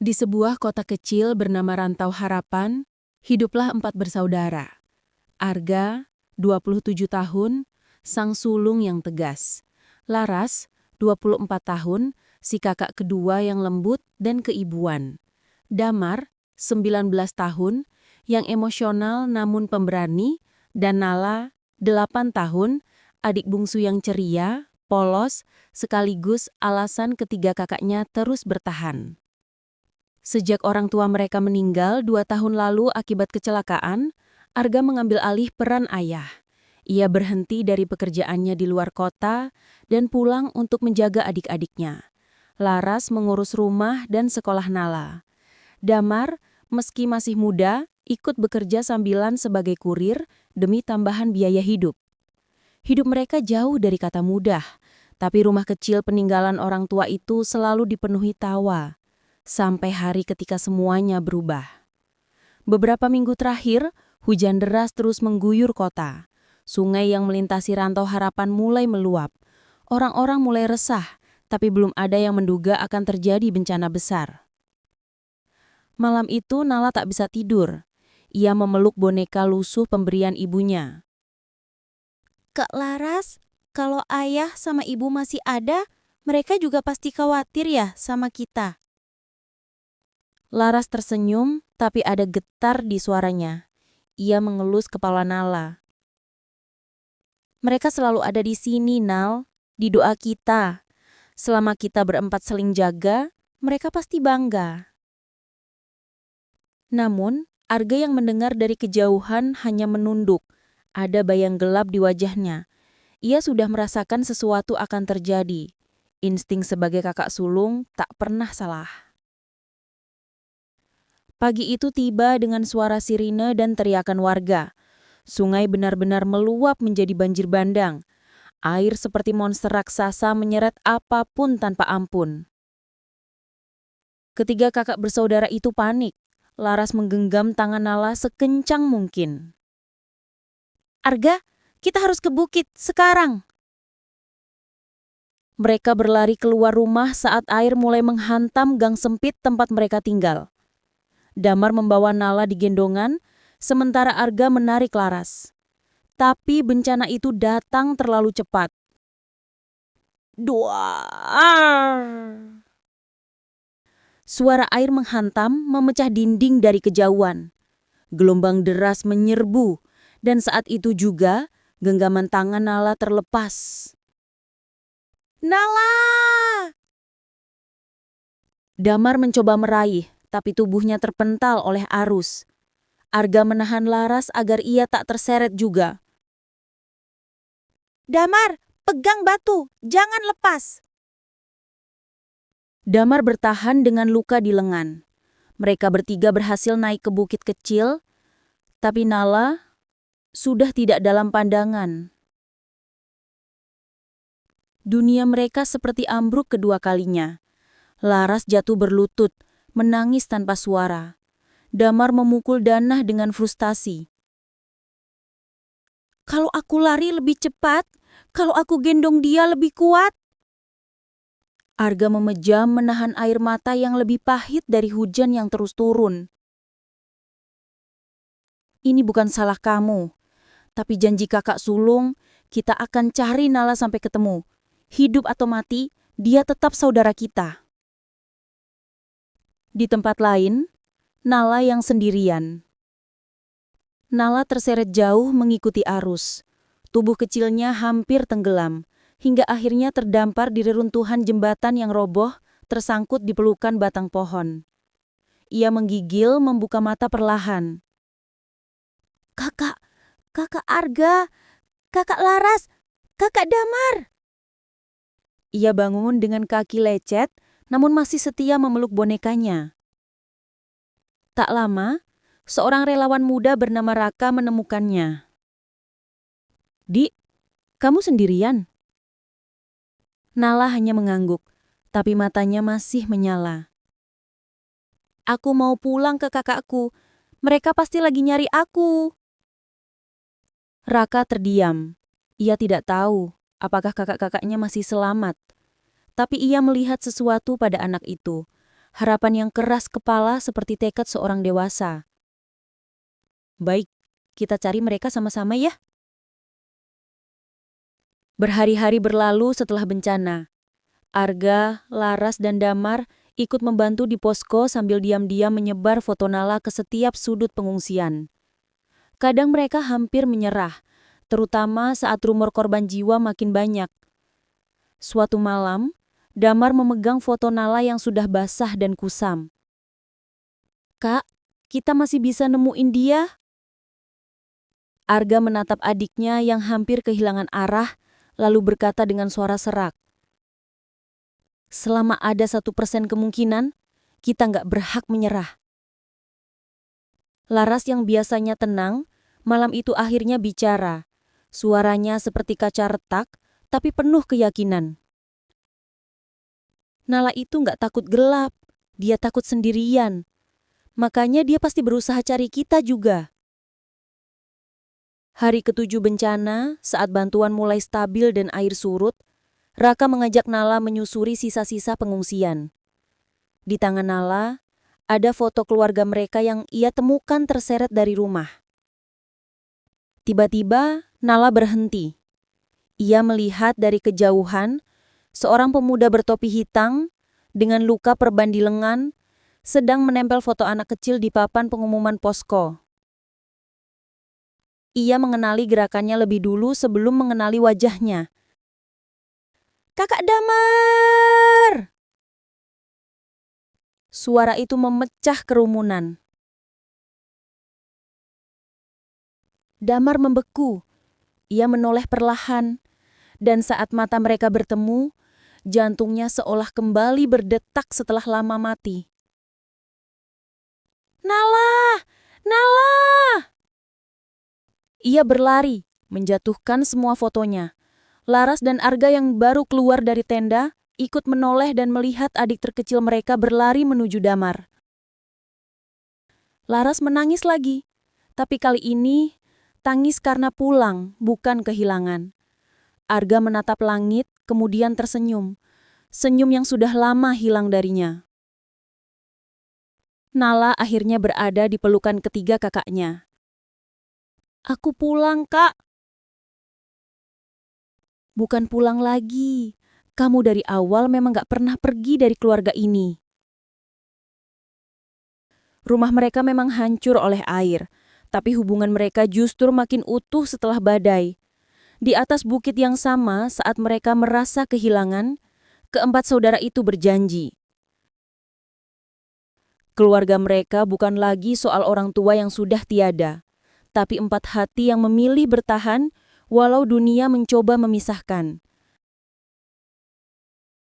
Di sebuah kota kecil bernama Rantau Harapan, hiduplah 4 bersaudara. Arga, 27 tahun, sang sulung yang tegas. Laras, 24 tahun, si kakak kedua yang lembut dan keibuan. Damar, 19 tahun, yang emosional namun pemberani. Dan Nala, 8 tahun, adik bungsu yang ceria, polos, sekaligus alasan ketiga kakaknya terus bertahan. Sejak orang tua mereka meninggal 2 tahun lalu akibat kecelakaan, Arga mengambil alih peran ayah. Ia berhenti dari pekerjaannya di luar kota dan pulang untuk menjaga adik-adiknya. Laras mengurus rumah dan sekolah Nala. Damar, meski masih muda, ikut bekerja sambilan sebagai kurir demi tambahan biaya hidup. Hidup mereka jauh dari kata mudah, tapi rumah kecil peninggalan orang tua itu selalu dipenuhi tawa. Sampai hari ketika semuanya berubah. Beberapa minggu terakhir, hujan deras terus mengguyur kota. Sungai yang melintasi Rantau Harapan mulai meluap. Orang-orang mulai resah, tapi belum ada yang menduga akan terjadi bencana besar. Malam itu Nala tak bisa tidur. Ia memeluk boneka lusuh pemberian ibunya. Kak Laras, kalau ayah sama ibu masih ada, mereka juga pasti khawatir ya sama kita. Laras tersenyum, tapi ada getar di suaranya. Ia mengelus kepala Nala. Mereka selalu ada di sini, Nal, di doa kita. Selama kita berempat saling jaga, mereka pasti bangga. Namun, Arga yang mendengar dari kejauhan hanya menunduk. Ada bayang gelap di wajahnya. Ia sudah merasakan sesuatu akan terjadi. Insting sebagai kakak sulung tak pernah salah. Pagi itu tiba dengan suara sirine dan teriakan warga. Sungai benar-benar meluap menjadi banjir bandang. Air seperti monster raksasa menyeret apapun tanpa ampun. Ketiga kakak bersaudara itu panik. Laras menggenggam tangan Nala sekencang mungkin. Arga, kita harus ke bukit sekarang. Mereka berlari keluar rumah saat air mulai menghantam gang sempit tempat mereka tinggal. Damar membawa Nala di gendongan, sementara Arga menarik Laras. Tapi bencana itu datang terlalu cepat. Duar! Suara air menghantam memecah dinding dari kejauhan. Gelombang deras menyerbu, dan saat itu juga genggaman tangan Nala terlepas. Nala! Damar mencoba meraih, tapi tubuhnya terpental oleh arus. Arga menahan Laras agar ia tak terseret juga. Damar, pegang batu, jangan lepas. Damar bertahan dengan luka di lengan. Mereka bertiga berhasil naik ke bukit kecil, tapi Nala sudah tidak dalam pandangan. Dunia mereka seperti ambruk kedua kalinya. Laras jatuh berlutut, menangis tanpa suara. Damar memukul Danah dengan frustasi. Kalau aku lari lebih cepat, kalau aku gendong dia lebih kuat. Arga memejam menahan air mata yang lebih pahit dari hujan yang terus turun. Ini bukan salah kamu, tapi janji kakak sulung, kita akan cari Nala sampai ketemu. Hidup atau mati, dia tetap saudara kita. Di tempat lain, Nala yang sendirian. Nala terseret jauh mengikuti arus. Tubuh kecilnya hampir tenggelam, hingga akhirnya terdampar di reruntuhan jembatan yang roboh, tersangkut di pelukan batang pohon. Ia menggigil membuka mata perlahan. Kakak Arga, kakak Laras, kakak Damar. Ia bangun dengan kaki lecet, namun masih setia memeluk bonekanya. Tak lama, seorang relawan muda bernama Raka menemukannya. Di, kamu sendirian? Nala hanya mengangguk, tapi matanya masih menyala. Aku mau pulang ke kakakku, mereka pasti lagi nyari aku. Raka terdiam. Ia tidak tahu apakah kakak-kakaknya masih selamat. Tapi ia melihat sesuatu pada anak itu. harapan yang keras kepala seperti tekad seorang dewasa. Baik, kita cari mereka sama-sama ya. Berhari-hari berlalu setelah bencana. Arga, Laras, dan Damar ikut membantu di posko sambil diam-diam menyebar foto Nala ke setiap sudut pengungsian. Kadang mereka hampir menyerah, terutama saat rumor korban jiwa makin banyak. Suatu malam, Damar memegang foto Nala yang sudah basah dan kusam. "Kak, kita masih bisa nemuin dia?" Arga menatap adiknya yang hampir kehilangan arah, lalu berkata dengan suara serak, "Selama ada 1% kemungkinan, kita nggak berhak menyerah." Laras yang biasanya tenang, malam itu akhirnya bicara. Suaranya seperti kaca retak, tapi penuh keyakinan. "Nala itu nggak takut gelap, dia takut sendirian. Makanya dia pasti berusaha cari kita juga." Hari ke-7 bencana, saat bantuan mulai stabil dan air surut, Raka mengajak Nala menyusuri sisa-sisa pengungsian. Di tangan Nala, ada foto keluarga mereka yang ia temukan terseret dari rumah. Tiba-tiba, Nala berhenti. Ia melihat dari kejauhan, seorang pemuda bertopi hitam dengan luka perban di lengan sedang menempel foto anak kecil di papan pengumuman posko. Ia mengenali gerakannya lebih dulu sebelum mengenali wajahnya. "Kakak Damar!" Suara itu memecah kerumunan. Damar membeku. Ia menoleh perlahan, dan saat mata mereka bertemu, jantungnya seolah kembali berdetak setelah lama mati. "Nala! Nala!" Ia berlari, menjatuhkan semua fotonya. Laras dan Arga yang baru keluar dari tenda ikut menoleh dan melihat adik terkecil mereka berlari menuju Damar. Laras menangis lagi, tapi kali ini tangis karena pulang, bukan kehilangan. Arga menatap langit, kemudian tersenyum. Senyum yang sudah lama hilang darinya. Nala akhirnya berada di pelukan ketiga kakaknya. "Aku pulang, Kak." "Bukan pulang lagi. Kamu dari awal memang gak pernah pergi dari keluarga ini." Rumah mereka memang hancur oleh air, tapi hubungan mereka justru makin utuh setelah badai. Di atas bukit yang sama saat mereka merasa kehilangan, keempat saudara itu berjanji. Keluarga mereka bukan lagi soal orang tua yang sudah tiada, tapi empat hati yang memilih bertahan walau dunia mencoba memisahkan.